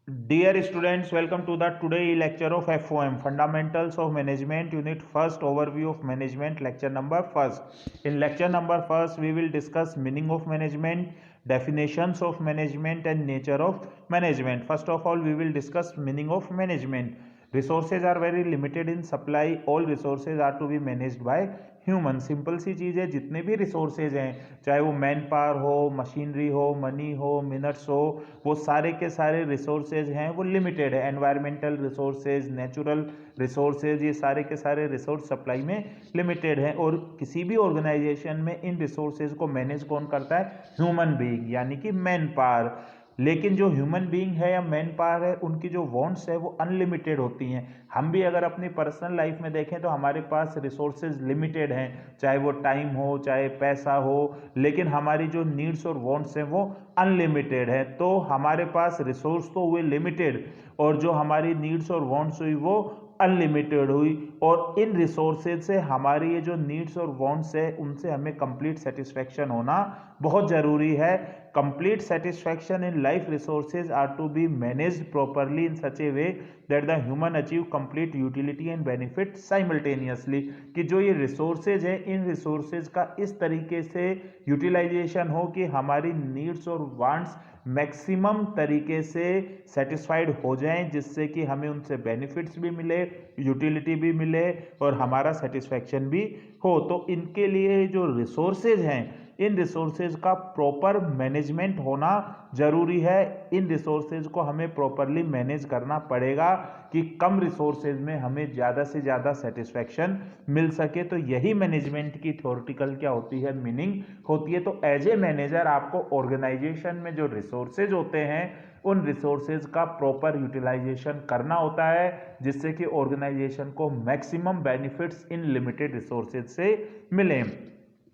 Dear students, welcome to the today lecture of FOM Fundamentals of Management Unit First Overview of Management lecture number first. In lecture number first, we will discuss meaning of management, definitions of management and nature of management. First of all, we will discuss meaning of management. Resources are very limited in supply. All resources are to be managed by human. Simple सी चीज़ है, जितने भी resources हैं, चाहे वो man power हो, machinery हो, मनी हो, मिनट्स हो, वो सारे के सारे रिसोर्सेज हैं वो लिमिटेड है. एनवायरमेंटल रिसोर्सेज, नेचुरल रिसोर्सेज, ये सारे के सारे रिसोर्स सप्लाई में लिमिटेड हैं. और किसी भी ऑर्गेनाइजेशन में इन रिसोर्सेज को मैनेज कौन करता है? ह्यूमन बीइंग, यानी कि मैन पावर. लेकिन जो ह्यूमन बीइंग है या मैन पावर है, उनकी जो वांट्स है वो अनलिमिटेड होती हैं. हम भी अगर अपनी पर्सनल लाइफ में देखें तो हमारे पास रिसोर्सेज लिमिटेड हैं, चाहे वो टाइम हो, चाहे पैसा हो, लेकिन हमारी जो नीड्स और वांट्स हैं वो अनलिमिटेड है. तो हमारे पास रिसोर्स तो हुए लिमिटेड, और जो हमारी नीड्स और वांट्स हुई वो अनलिमिटेड हुई. और इन रिसोर्सेज से हमारी ये जो नीड्स और वांट्स है उनसे हमें कंप्लीट सेटिस्फैक्शन होना बहुत ज़रूरी है. Complete satisfaction in life resources are to be managed properly in such a way that the human achieve complete utility and benefit simultaneously. कि जो ये रिसोर्सेज है, इन रिसोर्सेज का इस तरीके से यूटिलाइजेशन हो कि हमारी नीड्स और वांट्स मैक्सिमम तरीके से सेटिस्फाइड हो जाएं, जिससे कि हमें उनसे बेनिफिट्स भी मिले, यूटिलिटी भी मिले और हमारा सेटिस्फैक्शन भी हो. तो इनके लिए जो रिसोर्सेज हैं, इन रिसोर्सेज का प्रॉपर मैनेजमेंट होना जरूरी है. इन रिसोर्सेज को हमें प्रॉपरली मैनेज करना पड़ेगा कि कम रिसोर्सेज में हमें ज़्यादा से ज़्यादा सेटिस्फैक्शन मिल सके. तो यही मैनेजमेंट की थ्योरेटिकल क्या होती है, मीनिंग होती है. तो एज ए मैनेजर आपको ऑर्गेनाइजेशन में जो रिसोर्सेज होते हैं उन रिसोर्सेज का प्रॉपर यूटिलाइजेशन करना होता है, जिससे कि ऑर्गेनाइजेशन को maximum benefits in limited resources से मिले.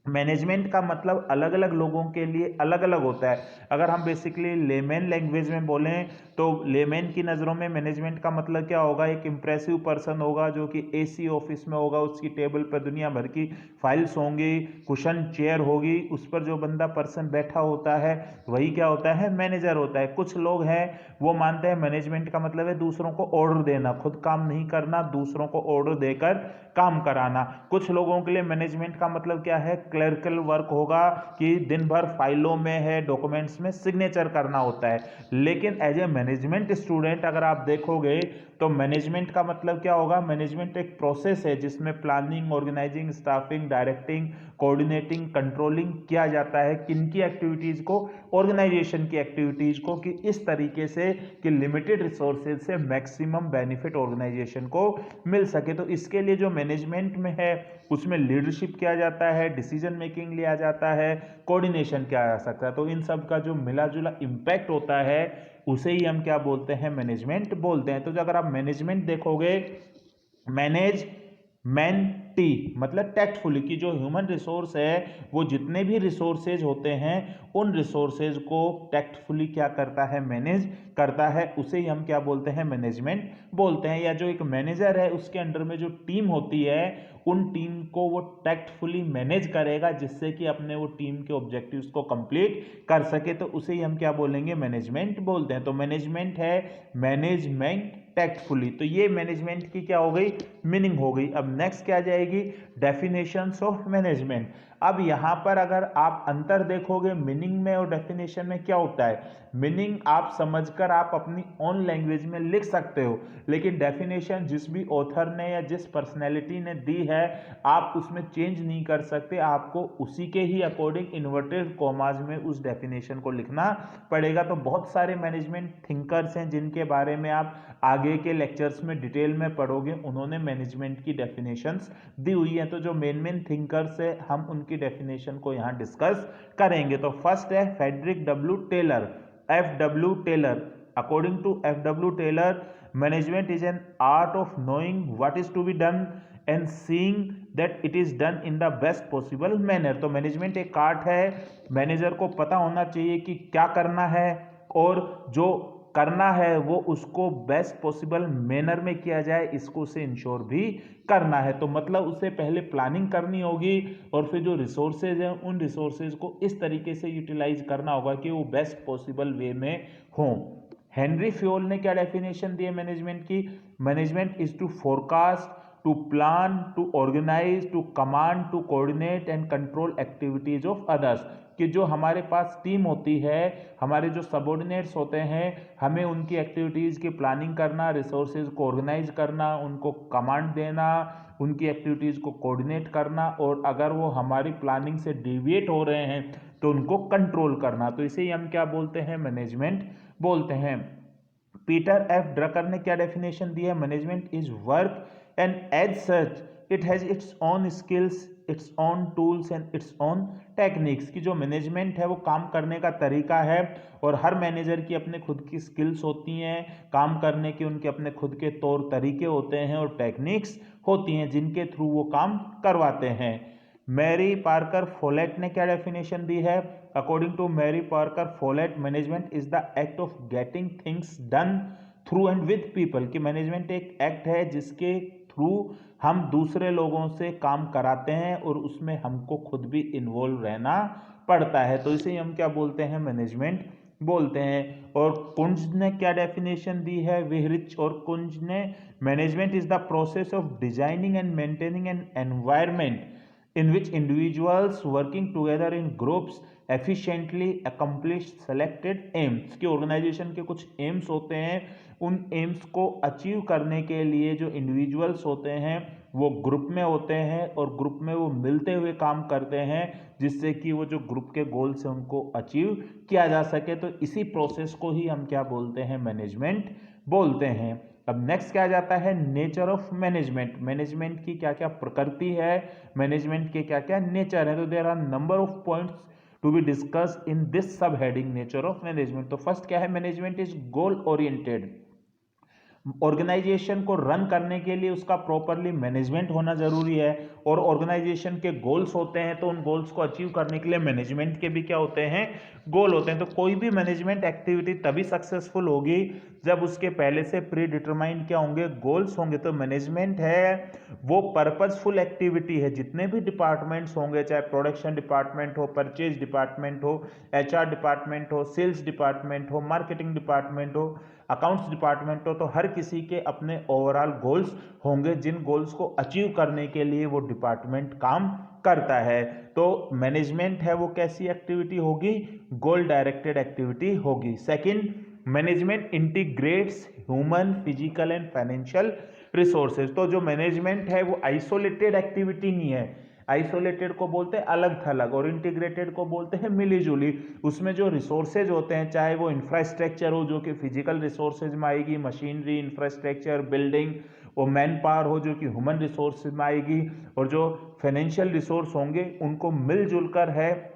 मैनेजमेंट का मतलब अलग अलग लोगों के लिए अलग अलग होता है. अगर हम बेसिकली लेमैन लैंग्वेज में बोलें तो लेमैन की नज़रों में मैनेजमेंट का मतलब क्या होगा? एक इंप्रेसिव पर्सन होगा जो कि एसी ऑफिस में होगा, उसकी टेबल पर दुनिया भर की फाइल्स होंगी, कुशन चेयर होगी, उस पर जो बंदा पर्सन बैठा होता है वही क्या होता है? मैनेजर होता है. कुछ लोग हैं वो मानते हैं मैनेजमेंट का मतलब है दूसरों को ऑर्डर देना, खुद काम नहीं करना, दूसरों को ऑर्डर देकर काम कराना. कुछ लोगों के लिए मैनेजमेंट का मतलब क्या है? क्लर्कल वर्क होगा कि दिन भर फाइलों में है, डॉक्यूमेंट्स में सिग्नेचर करना होता है. लेकिन एज ए मैनेजमेंट स्टूडेंट अगर आप देखोगे तो मैनेजमेंट का मतलब क्या होगा? मैनेजमेंट एक प्रोसेस है जिसमें planning, organising, staffing, directing, coordinating, controlling किया जाता है. किनकी एक्टिविटीज को? ऑर्गेनाइजेशन की एक्टिविटीज को, कि इस तरीके से कि लिमिटेड रिसोर्सेज से मैक्सिमम बेनिफिट ऑर्गेनाइजेशन को मिल सके. तो इसके लिए जो मैनेजमेंट में है उसमें लीडरशिप किया जाता है, डिसीजन मेकिंग लिया जाता है, कोऑर्डिनेशन किया जा सकता है. तो इन सब का जो मिला जुला इम्पैक्ट होता है उसे ही हम क्या बोलते हैं? मैनेजमेंट बोलते हैं. तो जो अगर आप मैनेजमेंट देखोगे, मैनेज मैन टी मतलब टैक्टफुली, कि जो ह्यूमन रिसोर्स है वो जितने भी रिसोर्सेज होते हैं उन रिसोर्सेज को टैक्टफुली क्या करता है? मैनेज करता है. उसे ही हम क्या बोलते हैं? मैनेजमेंट बोलते हैं. या जो एक मैनेजर है उसके अंडर में जो टीम होती है उन टीम को वो टैक्टफुली मैनेज करेगा, जिससे कि अपने वो टीम के ऑब्जेक्टिव्स को कंप्लीट कर सके. तो उसे ही हम क्या बोलेंगे? मैनेजमेंट बोलते हैं. तो मैनेजमेंट है मैनेजमेंट टैक्टफुली. तो ये मैनेजमेंट की क्या हो गई? मीनिंग हो गई. अब नेक्स्ट क्या जाएगी? Definitions of management. अब यहां पर अगर आप अंतर देखोगे मीनिंग में और डेफिनेशन में, क्या होता है? मीनिंग आप समझकर आप अपनी ओन लैंग्वेज में लिख सकते हो, लेकिन डेफिनेशन जिस भी ऑथर ने या जिस पर्सनैलिटी ने दी है आप उसमें चेंज नहीं कर सकते. आपको उसी के ही अकॉर्डिंग इन्वर्टेड कॉमाज में उस डेफिनेशन को लिखना पड़ेगा. तो बहुत सारे मैनेजमेंट थिंकर्स हैं जिनके बारे में आप आगे के लेक्चर्स में डिटेल में पढ़ोगे, उन्होंने मैनेजमेंट की डेफिनेशंस दी हुई हैं. तो जो मेन थिंकर्स है हम उनकी डेफिनेशन को यहां डिस्कस करेंगे. तो फर्स्ट है Frederick W Taylor, FW Taylor. According to FW Taylor, management is an art of knowing what is to be done and seeing that it is done in the best possible manner. तो management एक art है. Manager को पता होना चाहिए कि क्या करना है और जो करना है वो उसको बेस्ट पॉसिबल मैनर में किया जाए, इसको उसे इंश्योर भी करना है. तो मतलब उससे पहले प्लानिंग करनी होगी और फिर जो रिसोर्सेज हैं उन रिसोर्सेज को इस तरीके से यूटिलाइज करना होगा कि वो बेस्ट पॉसिबल वे में हो. हेनरी फ्योल ने क्या डेफिनेशन दी है मैनेजमेंट की? Management is to forecast, to plan, to organise, to command, to coordinate and control activities of others. कि जो हमारे पास टीम होती है, हमारे जो सबऑर्डिनेट्स होते हैं, हमें उनकी एक्टिविटीज़ की प्लानिंग करना, रिसोर्सेज को ऑर्गेनाइज करना, उनको कमांड देना, उनकी एक्टिविटीज़ को कोऑर्डिनेट करना, और अगर वो हमारी प्लानिंग से डिविएट हो रहे हैं तो उनको कंट्रोल करना। तो इसे ही हम क्या बोलते हैं? मैनेजमेंट बोलते हैं। पीटर एफ ड्रकर ने क्या डेफिनेशन दी है? Management is work and as such it has its own skills, its own tools and its own techniques. की जो मैनेजमेंट है वो काम करने का तरीका है, और हर मैनेजर की अपने खुद की स्किल्स होती हैं काम करने के, उनके अपने खुद के तौर तरीके होते हैं और टेक्निक्स होती हैं जिनके थ्रू वो काम करवाते हैं। मैरी पार्कर फोलेट ने क्या डेफिनेशन दी है? According to Mary Parker Follett, management is the act of getting things done through and with people. कि मैनेजमेंट एक एक्ट है जिसके थ्रू हम दूसरे लोगों से काम कराते हैं और उसमें हमको खुद भी इन्वॉल्व रहना पड़ता है। तो इसे हम क्या बोलते हैं? मैनेजमेंट बोलते हैं। और कुंज ने क्या डेफिनेशन दी है? विहरिच और कुंज ने, management is the process of designing and maintaining an environment in which individuals working together in groups efficiently accomplish selected aims। कि ऑर्गेनाइजेशन के कुछ एम्स होते हैं, उन एम्स को अचीव करने के लिए जो इंडिविजुअल्स होते हैं वो ग्रुप में होते हैं और ग्रुप में वो मिलते हुए काम करते हैं, जिससे कि वो जो ग्रुप के गोल्स हैं उनको अचीव किया जा सके। तो इसी प्रोसेस को ही हम क्या बोलते हैं? मैनेजमेंट बोलते हैं। अब नेक्स्ट क्या जाता है? Nature of management. मैनेजमेंट की क्या क्या प्रकृति है, मैनेजमेंट के क्या क्या नेचर है। तो there are number of points to be discussed in this sub heading nature of management. तो फर्स्ट क्या है? Management is goal oriented. Organisation को रन करने के लिए उसका प्रॉपरली मैनेजमेंट होना जरूरी है, और ऑर्गेनाइजेशन के गोल्स होते हैं तो उन गोल्स को अचीव करने के लिए मैनेजमेंट के भी क्या होते हैं? गोल होते हैं। तो कोई भी मैनेजमेंट एक्टिविटी तभी सक्सेसफुल होगी जब उसके पहले से प्री डिटरमाइंड क्या होंगे? गोल्स होंगे। तो मैनेजमेंट है वो पर्पसफुल एक्टिविटी है। जितने भी डिपार्टमेंट्स होंगे, चाहे प्रोडक्शन डिपार्टमेंट हो, परचेज डिपार्टमेंट हो, एचआर डिपार्टमेंट हो, सेल्स डिपार्टमेंट हो, मार्केटिंग डिपार्टमेंट हो, अकाउंट्स डिपार्टमेंट हो, तो हर किसी के अपने ओवरऑल गोल्स होंगे जिन गोल्स को अचीव करने के लिए वो डिपार्टमेंट काम करता है। तो मैनेजमेंट है वो कैसी एक्टिविटी होगी? गोल डायरेक्टेड एक्टिविटी होगी। Second, management integrates human, physical and financial resources. तो जो मैनेजमेंट है वो आइसोलेटेड एक्टिविटी नहीं है। आइसोलेटेड को बोलते हैं अलग थलग, और इंटीग्रेटेड को बोलते हैं मिली जुली। उसमें जो रिसोर्सेज होते हैं, चाहे वो इंफ्रास्ट्रक्चर हो जो कि फिजिकल रिसोर्सेज में आएगी, मशीनरी, इंफ्रास्ट्रक्चर, बिल्डिंग, और मैन पावर हो जो कि ह्यूमन रिसोर्सेज में आएगी, और जो फाइनेंशियल रिसोर्स होंगे उनको मिलजुल कर है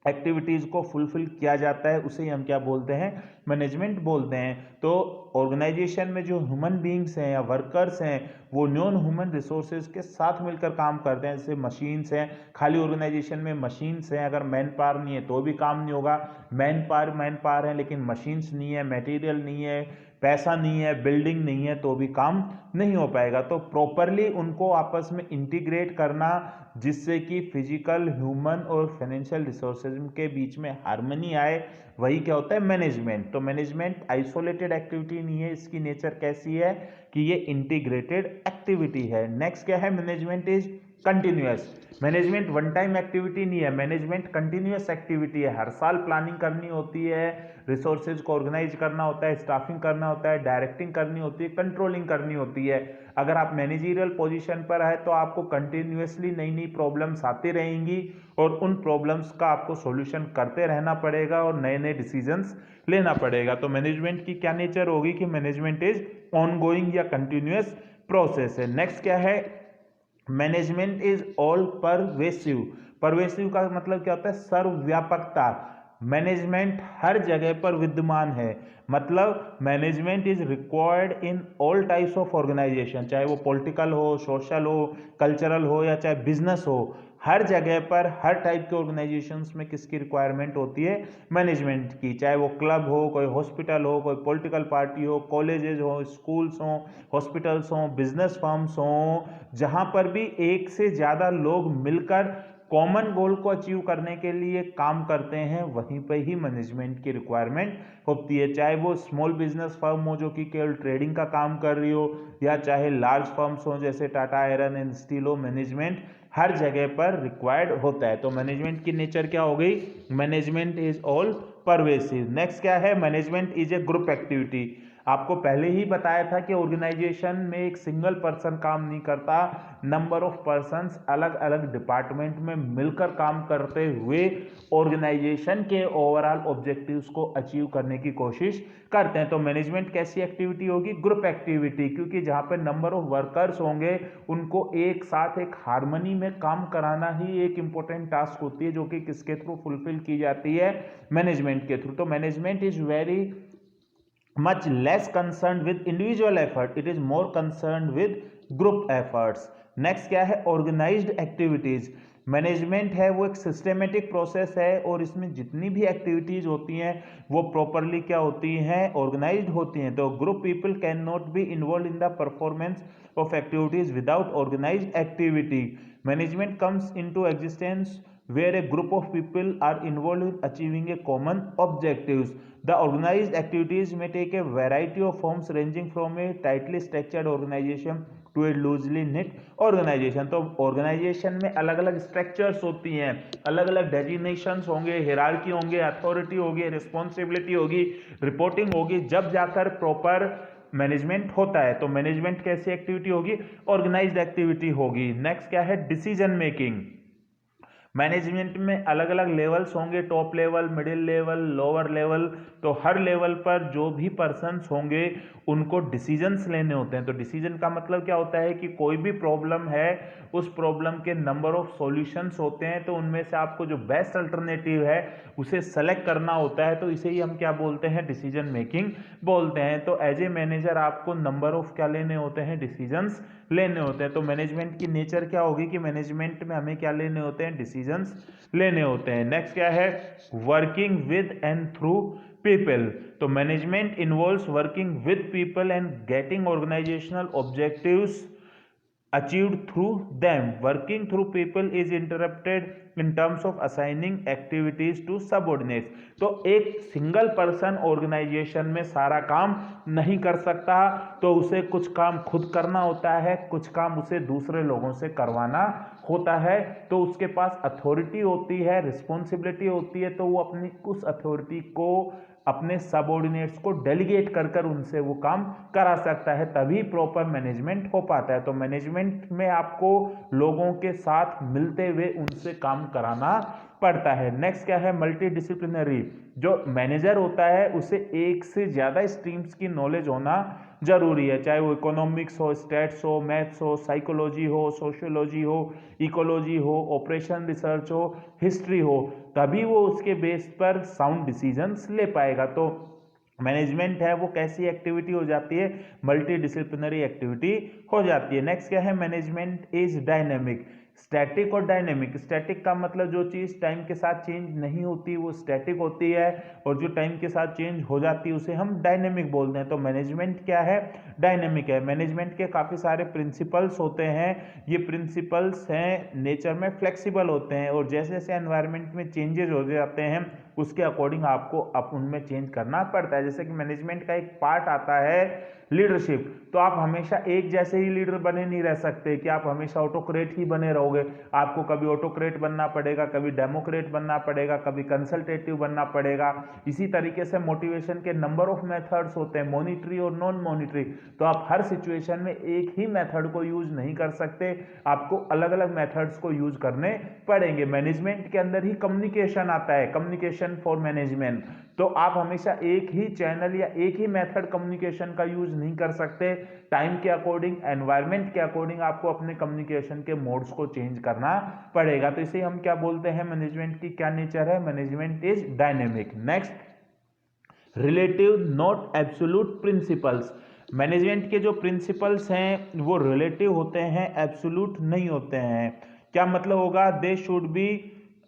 एक्टिविटीज़ को फुलफिल किया जाता है, उसे ही हम क्या बोलते हैं? मैनेजमेंट बोलते हैं। तो ऑर्गेनाइजेशन में जो ह्यूमन बींग्स हैं या वर्कर्स हैं वो नॉन ह्यूमन रिसोर्सेज के साथ मिलकर काम करते हैं। जैसे मशीन्स हैं, खाली ऑर्गेनाइजेशन में मशीन्स हैं, अगर मैन पावर नहीं है तो भी काम नहीं होगा। मैन पावर है लेकिन मशीन्स नहीं है, मटेरियल नहीं है, पैसा नहीं है, बिल्डिंग नहीं है, तो भी काम नहीं हो पाएगा। तो प्रॉपरली उनको आपस में इंटीग्रेट करना जिससे कि फिजिकल, ह्यूमन और फाइनेंशियल रिसोर्सेज के बीच में हार्मनी आए, वही क्या होता है? मैनेजमेंट। तो मैनेजमेंट आइसोलेटेड एक्टिविटी नहीं है, इसकी नेचर कैसी है कि ये इंटीग्रेटेड एक्टिविटी है। नेक्स्ट क्या है? Management is continuous. Management one time activity नहीं है, मैनेजमेंट कंटिन्यूअस एक्टिविटी है। हर साल प्लानिंग करनी होती है, रिसोर्सेज को ऑर्गेनाइज करना होता है, स्टाफिंग करना होता है, डायरेक्टिंग करनी होती है, कंट्रोलिंग करनी होती है। अगर आप मैनेजरियल पोजीशन पर है तो आपको कंटिन्यूअसली नई नई प्रॉब्लम्स आती रहेंगी और उन प्रॉब्लम्स का आपको सॉल्यूशन करते रहना पड़ेगा और नए नए डिसीजंस लेना पड़ेगा। तो मैनेजमेंट की क्या नेचर होगी कि मैनेजमेंट इज ऑनगोइंग या कंटिन्यूअस प्रोसेस है। नेक्स्ट क्या है? Management is all pervasive. Pervasive का मतलब क्या होता है? सर्वव्यापकता। मैनेजमेंट हर जगह पर विद्यमान है, मतलब management is required in all types of organisation, चाहे वो पॉलिटिकल हो, सोशल हो, कल्चरल हो या चाहे बिजनेस हो। हर जगह पर हर टाइप के ऑर्गेनाइजेशंस में किसकी रिक्वायरमेंट होती है? मैनेजमेंट की। चाहे वो क्लब हो, कोई हॉस्पिटल हो, कोई पॉलिटिकल पार्टी हो, कॉलेजेस हो, स्कूल्स हो, हॉस्पिटल्स हो, बिजनेस फर्म्स हो, जहां पर भी एक से ज़्यादा लोग मिलकर कॉमन गोल को अचीव करने के लिए काम करते हैं, वहीं पे ही मैनेजमेंट की रिक्वायरमेंट होती है। चाहे वो स्मॉल बिजनेस फर्म हो जो कि केवल ट्रेडिंग का काम कर रही हो, या चाहे लार्ज फर्म्स हो जैसे टाटा आयरन एंड स्टील हो, मैनेजमेंट हर जगह पर रिक्वायर्ड होता है। तो मैनेजमेंट की नेचर क्या हो गई? Management is all pervasive. Next क्या है? Management is a group activity. आपको पहले ही बताया था कि ऑर्गेनाइजेशन में एक सिंगल पर्सन काम नहीं करता, नंबर ऑफ पर्सन्स अलग अलग डिपार्टमेंट में मिलकर काम करते हुए ऑर्गेनाइजेशन के ओवरऑल ऑब्जेक्टिव्स को अचीव करने की कोशिश करते हैं। तो मैनेजमेंट कैसी एक्टिविटी होगी? ग्रुप एक्टिविटी, क्योंकि जहां पर नंबर ऑफ वर्कर्स होंगे उनको एक साथ एक हार्मनी में काम कराना ही एक इंपॉर्टेंट टास्क होती है, जो कि किसके थ्रू फुलफिल की जाती है? मैनेजमेंट के थ्रू। तो management is very much less concerned with individual effort, it is more concerned with group efforts. Next क्या है? Organised activities. मैनेजमेंट है वो एक सिस्टमेटिक प्रोसेस है, और इसमें जितनी भी एक्टिविटीज होती हैं वो प्रॉपरली क्या होती हैं? ऑर्गेनाइज्ड होती हैं। तो group people can not be involve in the performance of activities without organised activity. Management comes into existence where a group of people are involved in achieving a common objectives. The organized activities may take a variety of forms ranging from a tightly structured organization to a loosely knit organization. तो organization में अलग अलग structures होती हैं, अलग अलग designations होंगे, hierarchy होंगे, authority होगी, responsibility होगी, reporting होगी, जब जाकर proper मैनेजमेंट होता है। तो मैनेजमेंट कैसी एक्टिविटी होगी? ऑर्गेनाइज्ड एक्टिविटी होगी। नेक्स्ट क्या है? Decision making. मैनेजमेंट में अलग अलग लेवल्स होंगे, top level, middle level, lower level. तो हर लेवल पर जो भी पर्सन्स होंगे उनको डिसीजंस लेने होते हैं। तो डिसीजन का मतलब क्या होता है कि कोई भी प्रॉब्लम है, उस प्रॉब्लम के नंबर ऑफ सॉल्यूशंस होते हैं, तो उनमें से आपको जो बेस्ट अल्टरनेटिव है उसे सेलेक्ट करना होता है। तो इसे ही हम क्या बोलते हैं? डिसीजन मेकिंग बोलते हैं। तो एज ए मैनेजर आपको नंबर ऑफ क्या लेने होते हैं? डिसीजंस लेने होते हैं। तो मैनेजमेंट की नेचर क्या होगी कि मैनेजमेंट में हमें क्या लेने होते हैं? डिसीजंस लेने होते हैं। नेक्स्ट क्या है? Working with and through people. तो management involves working with people and getting organizational objectives achieved through them. Working through people is interrupted in terms of assigning activities to subordinates. तो एक single person organisation में सारा काम नहीं कर सकता, तो उसे कुछ काम खुद करना होता है, कुछ काम उसे दूसरे लोगों से करवाना होता है। तो उसके पास अथॉरिटी होती है, रिस्पॉन्सिबिलिटी होती है, तो वो अपनी उस अथॉरिटी को अपने सबऑर्डिनेट्स को डेलीगेट कर कर उनसे वो काम करा सकता है, तभी प्रॉपर मैनेजमेंट हो पाता है। तो मैनेजमेंट में आपको लोगों के साथ मिलते हुए उनसे काम कराना पड़ता है। नेक्स्ट क्या है? Multi disciplinary. जो मैनेजर होता है उसे एक से ज्यादा स्ट्रीम्स की नॉलेज होना जरूरी है, चाहे वो इकोनॉमिक्स हो, स्टैट्स हो, मैथ्स हो, साइकोलॉजी हो, सोशियोलॉजी हो, इकोलॉजी हो, ऑपरेशन रिसर्च हो, हिस्ट्री हो, तभी वो उसके बेस पर साउंड डिसीजंस ले पाएगा। तो मैनेजमेंट है वो कैसी एक्टिविटी हो जाती है? मल्टी डिसिप्लिनरी एक्टिविटी हो जाती है। नेक्स्ट क्या है? Management is dynamic. स्टैटिक और डायनेमिक। स्टैटिक का मतलब जो चीज टाइम के साथ चेंज नहीं होती वो स्टैटिक होती है, और जो टाइम के साथ चेंज हो जाती है उसे हम डायनेमिक बोलते हैं। तो मैनेजमेंट क्या है? डायनेमिक है। मैनेजमेंट के काफी सारे प्रिंसिपल्स होते हैं, ये प्रिंसिपल्स हैं नेचर में फ्लेक्सिबल होते हैं, और जैसे जैसे एनवायरनमेंट में चेंजेस हो जाते हैं उसके अकॉर्डिंग आपको उनमें चेंज करना पड़ता है। जैसे कि मैनेजमेंट का एक पार्ट आता है लीडरशिप। तो आप हमेशा एक जैसे ही लीडर बने नहीं रह सकते कि आप हमेशा ऑटोक्रेट ही बने रहोगे। आपको कभी ऑटोक्रेट बनना पड़ेगा, कभी डेमोक्रेट बनना पड़ेगा, कभी कंसल्टेटिव बनना पड़ेगा। इसी तरीके से मोटिवेशन के नंबर ऑफ मेथड्स होते हैं, मॉनिटरी और नॉन मॉनिटरी। तो आप हर सिचुएशन में एक ही मेथड को यूज नहीं कर सकते, आपको अलग अलग मेथड्स को यूज करने पड़ेंगे। मैनेजमेंट के अंदर ही कम्युनिकेशन आता है, कम्युनिकेशन फॉर मैनेजमेंट। तो आप हमेशा एक ही चैनल या एक ही मेथड कम्युनिकेशन का यूज नहीं कर सकते। टाइम के अकॉर्डिंग, एनवायरनमेंट के अकॉर्डिंग आपको अपने कम्युनिकेशन के मोड्स को चेंज करना पड़ेगा। तो इसे हम क्या बोलते हैं? मैनेजमेंट की क्या नेचर है? Management is dynamic. Next, relative not absolute principles. Management के जो प्रिंसिपल्स हैं वो रिलेटिव होते हैं, एब्सोल्यूट नहीं होते हैं। क्या मतलब होगा? They should be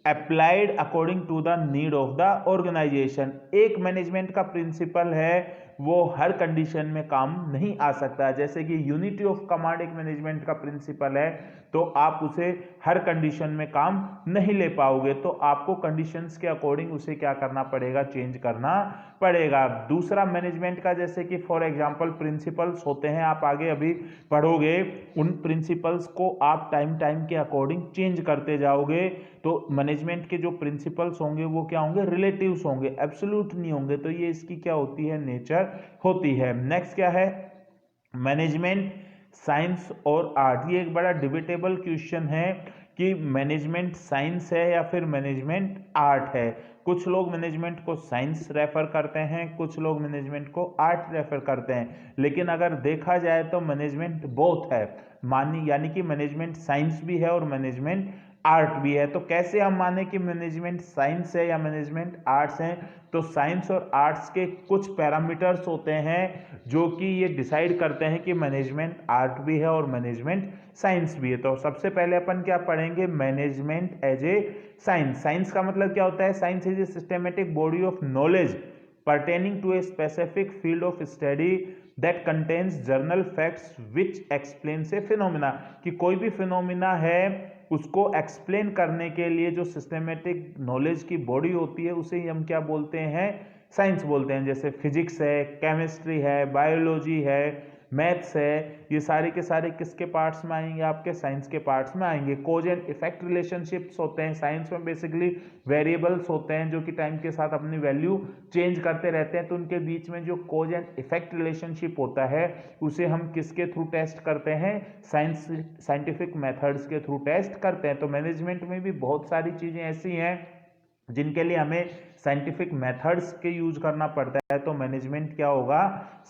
applied according to the need of the organisation. एक मैनेजमेंट का प्रिंसिपल है वो हर कंडीशन में काम नहीं आ सकता। जैसे कि यूनिटी ऑफ कमांड एक मैनेजमेंट का प्रिंसिपल है, तो आप उसे हर कंडीशन में काम नहीं ले पाओगे, तो आपको कंडीशंस के अकॉर्डिंग उसे क्या करना पड़ेगा, चेंज करना पड़ेगा। दूसरा मैनेजमेंट का, जैसे कि फॉर एग्जांपल प्रिंसिपल्स होते हैं, आप आगे अभी पढ़ोगे, उन प्रिंसिपल्स को आप टाइम टाइम के अकॉर्डिंग चेंज करते जाओगे। तो मैनेजमेंट के जो प्रिंसिपल्स होंगे वो क्या होंगे, रिलेटिव्स होंगे, एब्सोल्यूट नहीं होंगे। तो ये इसकी क्या होती है, नेचर होती है। नेक्स्ट क्या है, मैनेजमेंट साइंस और आर्ट। ये एक बड़ा डिबेटेबल क्वेश्चन है कि मैनेजमेंट साइंस है या फिर मैनेजमेंट आर्ट है। कुछ लोग मैनेजमेंट को साइंस रेफर करते हैं, कुछ लोग मैनेजमेंट को आर्ट रेफर करते हैं, लेकिन अगर देखा जाए तो मैनेजमेंट बोथ है, यानी कि मैनेजमेंट साइंस भी है और मैनेजमेंट आर्ट भी है। तो कैसे हम माने कि मैनेजमेंट साइंस है या मैनेजमेंट आर्ट्स है, तो साइंस और आर्ट्स के कुछ पैरामीटर्स होते हैं जो कि ये डिसाइड करते हैं कि मैनेजमेंट आर्ट भी है और मैनेजमेंट साइंस भी है। तो सबसे पहले अपन क्या पढ़ेंगे, management as a science. Science का मतलब क्या होता है, science is a systematic body of knowledge pertaining to a specific field of study that contains journal facts which explains a phenomena। कि कोई भी फिनोमिना है उसको एक्सप्लेन करने के लिए जो सिस्टमेटिक नॉलेज की बॉडी होती है उसे हम क्या बोलते हैं, साइंस बोलते हैं। जैसे फिजिक्स है, केमिस्ट्री है, बायोलॉजी है, मैथ्स है, ये सारे के सारे किसके पार्ट्स में आएंगे, आपके साइंस के पार्ट्स में आएंगे। कोज एंड इफेक्ट रिलेशनशिप्स होते हैं साइंस में, बेसिकली वेरिएबल्स होते हैं जो कि टाइम के साथ अपनी वैल्यू चेंज करते रहते हैं, तो उनके बीच में जो कोज एंड इफेक्ट रिलेशनशिप होता है उसे हम किसके थ्रू टेस्ट करते हैं, साइंटिफिक मेथड्स के थ्रू टेस्ट करते हैं। तो मैनेजमेंट में भी बहुत सारी चीजें ऐसी हैं जिनके लिए हमें साइंटिफिक मेथड्स के यूज करना पड़ता है, तो मैनेजमेंट क्या होगा,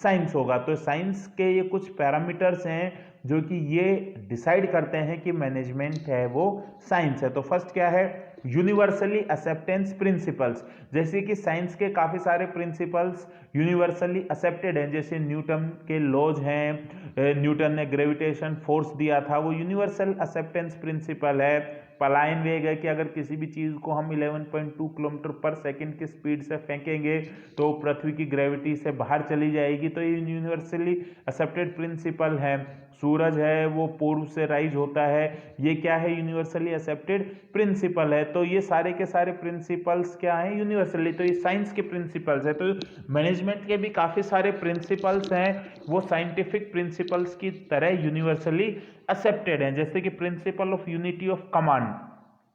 साइंस होगा। तो साइंस के ये कुछ पैरामीटर्स हैं जो कि ये डिसाइड करते हैं कि मैनेजमेंट है वो साइंस है। तो फर्स्ट क्या है, यूनिवर्सली एक्सेप्टेंस प्रिंसिपल्स। जैसे कि साइंस के काफी सारे प्रिंसिपल्स यूनिवर्सली एक्सेप्टेड हैं, जैसे न्यूटन के लॉज हैं, न्यूटन ने ग्रेविटेशन फोर्स दिया था, वो यूनिवर्सल एक्सेप्टेंस प्रिंसिपल है। पलायन वेग है कि अगर किसी भी चीज को हम 11.2 किलोमीटर पर सेकंड की स्पीड से फेंकेंगे तो पृथ्वी की ग्रेविटी से बाहर चली जाएगी, तो ये यूनिवर्सली एक्सेप्टेड प्रिंसिपल है। सूरज है वो पूर्व से राइज होता है, ये क्या है, यूनिवर्सली एक्सेप्टेड प्रिंसिपल है। तो ये सारे के सारे प्रिंसिपल्स क्या है, यूनिवर्सली, तो ये साइंस के प्रिंसिपल्स है। तो मैनेजमेंट के भी काफी सारे प्रिंसिपल्स हैं, वो साइंटिफिक प्रिंसिपल्स की तरह यूनिवर्सली एक्सेप्टेड हैं। जैसे कि principle of unity of command,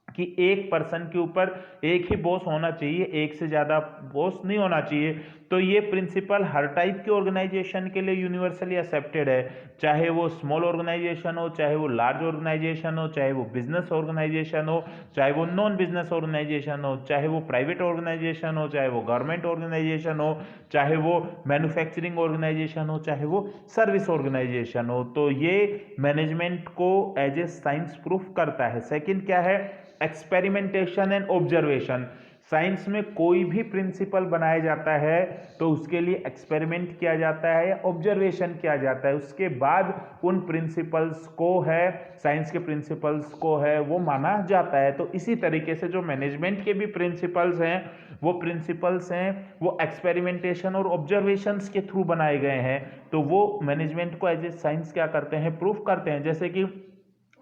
कि एक पर्सन के ऊपर एक ही बॉस होना चाहिए, एक से ज्यादा बॉस नहीं होना चाहिए। तो ये प्रिंसिपल हर टाइप की ऑर्गेनाइजेशन के लिए यूनिवर्सली एक्सेप्टेड है, चाहे वो स्मॉल ऑर्गेनाइजेशन हो, चाहे वो लार्ज ऑर्गेनाइजेशन हो, चाहे वो बिजनेस ऑर्गेनाइजेशन हो, चाहे वो नॉन बिजनेस ऑर्गेनाइजेशन हो, चाहे वो प्राइवेट ऑर्गेनाइजेशन हो, चाहे वो गवर्नमेंट ऑर्गेनाइजेशन हो, चाहे वो मैन्युफैक्चरिंग ऑर्गेनाइजेशन हो, चाहे वो सर्विस ऑर्गेनाइजेशन हो। तो ये मैनेजमेंट को एज ए साइंस प्रूफ करता है। सेकंड क्या है, एक्सपेरिमेंटेशन एंड ऑब्जर्वेशन। साइंस में कोई भी प्रिंसिपल बनाया जाता है तो उसके लिए एक्सपेरिमेंट किया जाता है या ऑब्जर्वेशन किया जाता है, उसके बाद उन प्रिंसिपल्स को है, साइंस के प्रिंसिपल्स को है वो माना जाता है। तो इसी तरीके से जो मैनेजमेंट के भी प्रिंसिपल्स हैं वो एक्सपेरिमेंटेशन और ऑब्जर्वेशंस के थ्रू बनाए गए हैं, तो वो मैनेजमेंट को एज ए साइंस क्या करते हैं, प्रूफ करते हैं। जैसे कि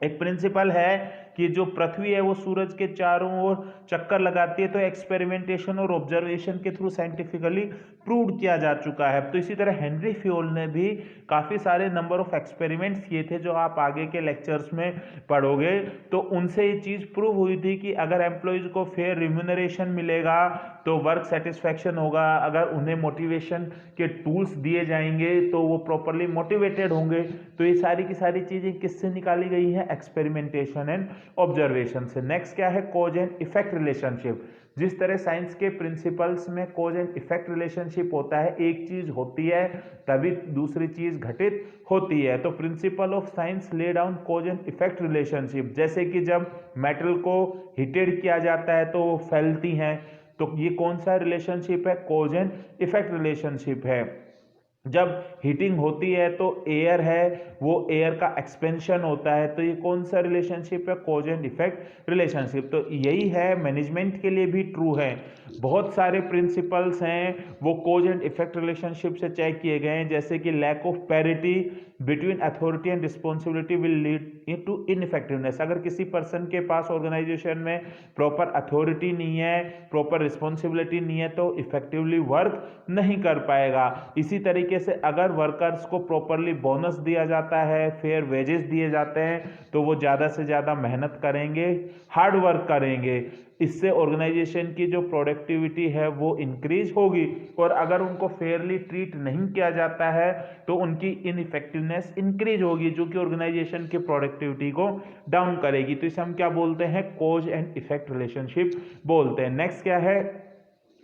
एक प्रिंसिपल है कि जो पृथ्वी है वो सूरज के चारों ओर चक्कर लगाती है, तो एक्सपेरिमेंटेशन और ऑब्जर्वेशन के थ्रू साइंटिफिकली प्रूव किया जा चुका है। तो इसी तरह हेनरी फ्योल ने भी काफी सारे नंबर ऑफ एक्सपेरिमेंट्स किए थे, जो आप आगे के लेक्चर्स में पढ़ोगे, तो उनसे ये चीज प्रूव हुई थी कि अगर एम्प्लॉयज को फेयर रिम्यूनरेशन मिलेगा तो वर्क सेटिस्फैक्शन होगा, अगर उन्हें मोटिवेशन के टूल्स दिए जाएंगे तो वो प्रॉपरली मोटिवेटेड होंगे। तो ये सारी की सारी चीजें किससे निकाली गई हैं, एक्सपेरिमेंटेशन एंड ऑब्जर्वेशन से। नेक्स्ट क्या है, कॉज एंड इफेक्ट रिलेशनशिप। जिस तरह साइंस के प्रिंसिपल्स में कॉज एंड इफेक्ट रिलेशनशिप होता है, एक चीज होती है तभी दूसरी चीज घटित होती है, तो principle of science lay down cause and effect relationship. जैसे कि जब मेटल को हीटेड किया जाता है तो वो फैलती हैं, तो ये कौन सा रिलेशनशिप है, कॉज एंड इफेक्ट रिलेशनशिप है। जब हीटिंग होती है तो एयर है वो एयर का एक्सपेंशन होता है, तो ये कौन सा रिलेशनशिप है, कॉज एंड इफेक्ट रिलेशनशिप। तो यही है मैनेजमेंट के लिए भी ट्रू है। बहुत सारे प्रिंसिपल्स हैं वो कॉज एंड इफेक्ट रिलेशनशिप से चेक किए गए हैं, जैसे कि lack of parity between authority and responsibility will lead to ineffectiveness. अगर किसी पर्सन के पास ऑर्गेनाइजेशन में प्रॉपर अथॉरिटी नहीं है, प्रॉपर रिस्पॉन्सिबिलिटी नहीं है, तो इफेक्टिवली वर्क नहीं कर पाएगा। इसी तरीके से अगर वर्कर्स को प्रॉपरली बोनस दिया जाता है, फेयर वेजेस दिए जाते हैं, तो वो ज़्यादा से ज़्यादा मेहनत करेंगे, हार्ड वर्क करेंगे। इससे ऑर्गेनाइजेशन की जो प्रोडक्टिविटी है वो इंक्रीज होगी। और अगर उनको फेयरली ट्रीट नहीं किया जाता है तो उनकी इनइफेक्टिवनेस इंक्रीज होगी, जो कि ऑर्गेनाइजेशन की प्रोडक्टिविटी को डाउन करेगी। तो इसे हम क्या बोलते हैं, कॉज एंड इफेक्ट रिलेशनशिप बोलते हैं। नेक्स्ट क्या है,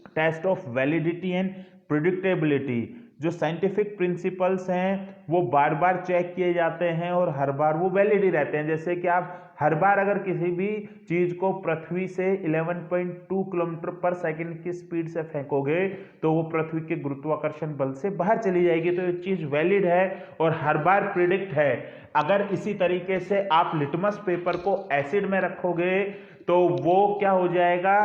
test of validity and predictability. जो साइंटिफिक प्रिंसिपल्स हैं वो बार बार चेक किए जाते हैं और हर बार वो वैलिड ही रहते हैं। जैसे कि आप हर बार अगर किसी भी चीज को पृथ्वी से 11.2 किलोमीटर पर सेकंड की स्पीड से फेंकोगे तो वो पृथ्वी के गुरुत्वाकर्षण बल से बाहर चली जाएगी। तो ये चीज वैलिड है और हर बार प्रिडिक्ट है। अगर इसी तरीके से आप लिटमस पेपर को एसिड में रखोगे तो वो क्या हो जाएगा,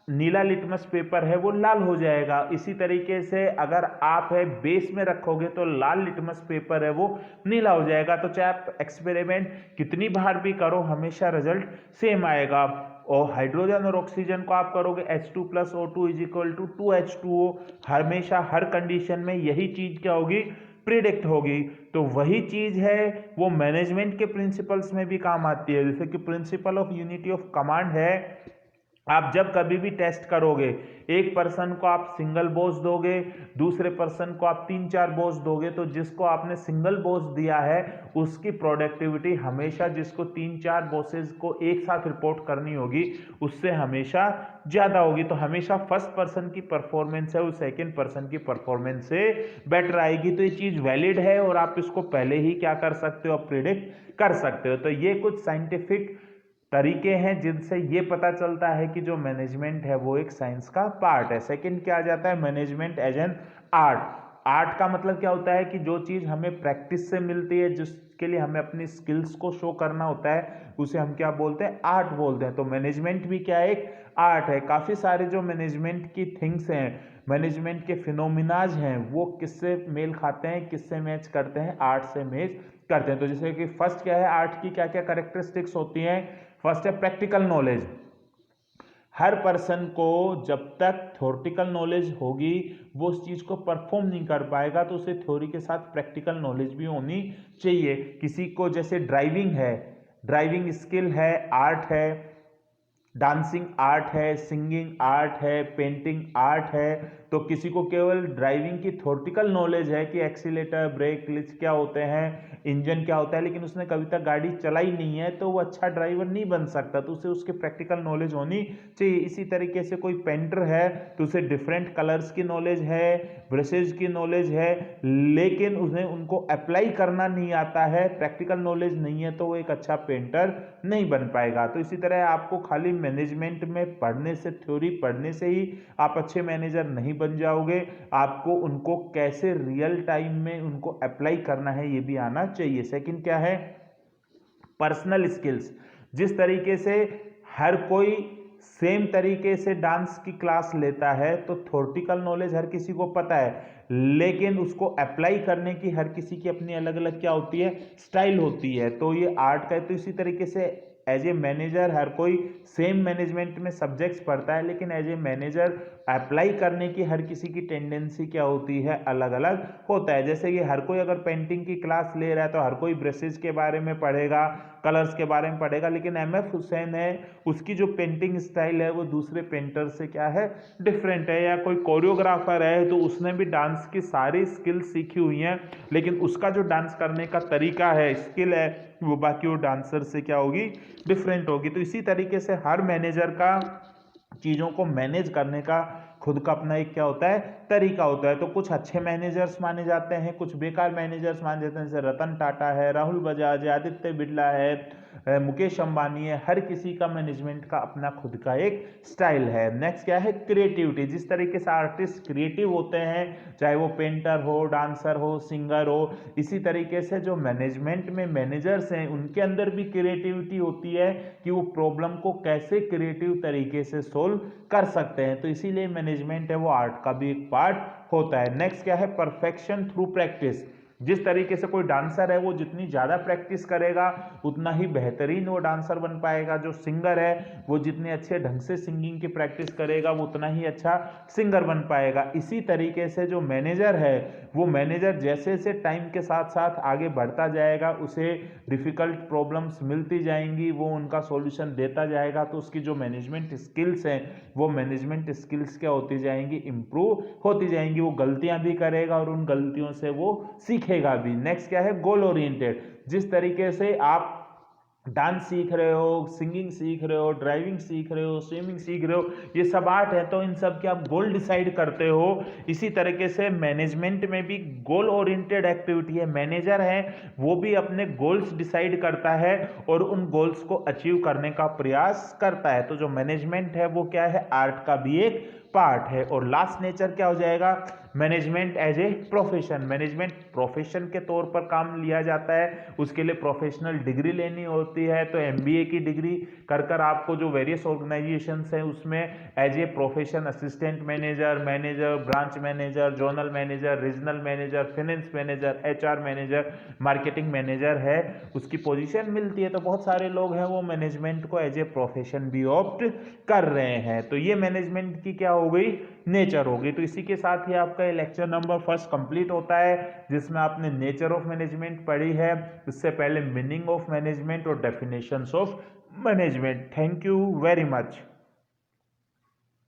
नीला लिटमस पेपर है वो लाल हो जाएगा। इसी तरीके से अगर आप है बेस में रखोगे तो लाल लिटमस पेपर है वो नीला हो जाएगा। तो चाहे आप एक्सपेरिमेंट कितनी बार भी करो हमेशा रिजल्ट सेम आएगा। और हाइड्रोजन और ऑक्सीजन को आप करोगे H2 + O2 = 2H2O, हमेशा हर कंडीशन में यही चीज क्या होगी, प्रिडिक्ट होगी। तो वही चीज है वो मैनेजमेंट के प्रिंसिपल्स में भी काम आती है। जैसे कि principle of unity of command है, आप जब कभी भी टेस्ट करोगे, एक पर्सन को आप सिंगल बॉस दोगे, दूसरे पर्सन को आप 3-4 बॉस दोगे, तो जिसको आपने सिंगल बॉस दिया है उसकी प्रोडक्टिविटी हमेशा जिसको 3-4 बॉसेस को एक साथ रिपोर्ट करनी होगी उससे हमेशा ज्यादा होगी। तो हमेशा फर्स्ट पर्सन की परफॉर्मेंस है वो सेकेंड पर्सन की परफॉर्मेंस से बेटर आएगी। तो ये चीज वैलिड है और आप इसको पहले ही क्या कर सकते हो, प्रिडिक्ट कर सकते हो। तो ये कुछ साइंटिफिक तरीके हैं जिनसे ये पता चलता है कि जो मैनेजमेंट है वो एक साइंस का पार्ट है। सेकंड क्या आ जाता है, management as an art. Art का मतलब क्या होता है कि जो चीज हमें प्रैक्टिस से मिलती है, जिसके लिए हमें अपनी स्किल्स को शो करना होता है, उसे हम क्या बोलते हैं, आर्ट बोलते हैं। तो मैनेजमेंट भी क्या है, एक आर्ट है। काफी सारे जो मैनेजमेंट की थिंग्स हैं, मैनेजमेंट के फिनोमिनाज हैं, वो किससे मेल खाते हैं, किससे मैच करते हैं, आर्ट से मैच करते हैं। तो जैसे कि फर्स्ट क्या है, आर्ट की क्या क्या कैरेक्टरिस्टिक्स होती हैं। फर्स्ट है प्रैक्टिकल नॉलेज। हर पर्सन को जब तक थ्योरेटिकल नॉलेज होगी वो उस चीज को परफॉर्म नहीं कर पाएगा, तो उसे थ्योरी के साथ प्रैक्टिकल नॉलेज भी होनी चाहिए। किसी को जैसे ड्राइविंग है, ड्राइविंग स्किल है, आर्ट है, डांसिंग आर्ट है, सिंगिंग आर्ट है, पेंटिंग आर्ट है। तो किसी को केवल ड्राइविंग की थ्योरेटिकल नॉलेज है कि एक्सीलेटर, ब्रेक, क्लच क्या होते हैं, इंजन क्या होता है, लेकिन उसने कभी तक गाड़ी चलाई नहीं है, तो वो अच्छा ड्राइवर नहीं बन सकता। तो उसे उसकी प्रैक्टिकल नॉलेज होनी चाहिए। इसी तरीके से कोई पेंटर है तो उसे डिफरेंट कलर्स की नॉलेज है, ब्रशेज की नॉलेज है, लेकिन उन्हें उनको अप्लाई करना नहीं आता है, प्रैक्टिकल नॉलेज नहीं है, तो वो एक अच्छा पेंटर नहीं बन पाएगा। तो इसी तरह आपको खाली मैनेजमेंट में पढ़ने से, थ्योरी पढ़ने से ही आप अच्छे मैनेजर नहीं बन जाओगे। आपको उनको कैसे रियल टाइम में उनको अप्लाई करना है ये भी आना चाहिए। सेकंड क्या है, पर्सनल स्किल्स। जिस तरीके से हर कोई सेम तरीके से डांस की क्लास लेता है तो थ्योरेटिकल नॉलेज हर किसी को पता है, लेकिन उसको अप्लाई करने की हर किसी की अपनी अलग अलग क्या होती है, स्टाइल होती है। तो ये आर्ट का है। तो इसी तरीके से एज ए मैनेजर हर कोई सेम मैनेजमेंट में सब्जेक्ट्स पढ़ता है, लेकिन एज ए मैनेजर अप्लाई करने की हर किसी की टेंडेंसी क्या होती है, अलग अलग होता है। जैसे कि हर कोई अगर पेंटिंग की क्लास ले रहा है तो हर कोई ब्रशेज के बारे में पढ़ेगा, कलर्स के बारे में पढ़ेगा, लेकिन एमएफ हुसैन है उसकी जो पेंटिंग स्टाइल है वो दूसरे पेंटर से क्या है, डिफरेंट है। या कोई कोरियोग्राफर है तो उसने भी डांस की सारी स्किल्स सीखी हुई हैं, लेकिन उसका जो डांस करने का तरीका है, स्किल है, वो बाकी वो डांसर से क्या होगी, डिफरेंट होगी। तो इसी तरीके से हर मैनेजर का चीज़ों को मैनेज करने का खुद का अपना एक क्या होता है, तरीका होता है। तो कुछ अच्छे मैनेजर्स माने जाते हैं, कुछ बेकार मैनेजर्स माने जाते हैं। जैसे रतन टाटा है, राहुल बजाज है, आदित्य बिरला है, मुकेश अंबानी है, हर किसी का मैनेजमेंट का अपना खुद का एक स्टाइल है। नेक्स्ट क्या है, क्रिएटिविटी। जिस तरीके से आर्टिस्ट क्रिएटिव होते हैं, चाहे वो पेंटर हो, डांसर हो, सिंगर हो, इसी तरीके से जो मैनेजमेंट में मैनेजर्स हैं उनके अंदर भी क्रिएटिविटी होती है कि वो प्रॉब्लम को कैसे क्रिएटिव तरीके से सोल्व कर सकते हैं। तो इसीलिए मैनेजमेंट है वो आर्ट का भी एक पार्ट होता है। नेक्स्ट क्या है, परफेक्शन थ्रू प्रैक्टिस। जिस तरीके से कोई डांसर है वो जितनी ज़्यादा प्रैक्टिस करेगा उतना ही बेहतरीन वो डांसर बन पाएगा। जो सिंगर है वो जितने अच्छे ढंग से सिंगिंग की प्रैक्टिस करेगा वो उतना ही अच्छा सिंगर बन पाएगा। इसी तरीके से जो मैनेजर है वो मैनेजर जैसे जैसे टाइम के साथ साथ आगे बढ़ता जाएगा, उसे डिफ़िकल्ट प्रॉब्लम्स मिलती जाएंगी, वो उनका सॉल्यूशन देता जाएगा, तो उसकी जो मैनेजमेंट स्किल्स हैं वो मैनेजमेंट स्किल्स क्या होती जाएंगी, इम्प्रूव होती जाएंगी। वो गलतियां भी करेगा और उन गलतियों से वो सीखेगा भी। नेक्स्ट क्या है, गोल ओरिएंटेड। जिस तरीके से आप डांस सीख रहे हो, सिंगिंग सीख रहे हो, ड्राइविंग सीख रहे हो, स्विमिंग सीख रहे हो, ये सब आर्ट है, तो इन सब के आप गोल डिसाइड करते हो। इसी तरीके से मैनेजमेंट में भी गोल ओरिएंटेड एक्टिविटी है। मैनेजर है वो भी अपने गोल्स डिसाइड करता है और उन गोल्स को अचीव करने का प्रयास करता है। तो जो मैनेजमेंट है वो क्या है, आर्ट का भी एक पार्ट है। और लास्ट नेचर क्या हो जाएगा, management as a profession. Management profession के तौर पर काम लिया जाता है, उसके लिए प्रोफेशनल डिग्री लेनी होती है। तो एमबीए की डिग्री कर आपको जो वेरियस ऑर्गेनाइजेशंस हैं उसमें as a profession assistant manager, manager, branch manager, zonal manager, regional manager, finance manager, HR manager, marketing manager है, उसकी पोजीशन मिलती है। तो बहुत सारे लोग हैं वो मैनेजमेंट को एज ए प्रोफेशन भी ऑप्ट कर रहे हैं। तो ये मैनेजमेंट की क्या हो गई, नेचर हो गई। तो इसी के साथ ही आपका ये लेक्चर नंबर फर्स्ट कंप्लीट होता है, जिसमें आपने नेचर ऑफ मैनेजमेंट पढ़ी है, इससे पहले मीनिंग ऑफ मैनेजमेंट और definitions of management. Thank you very much.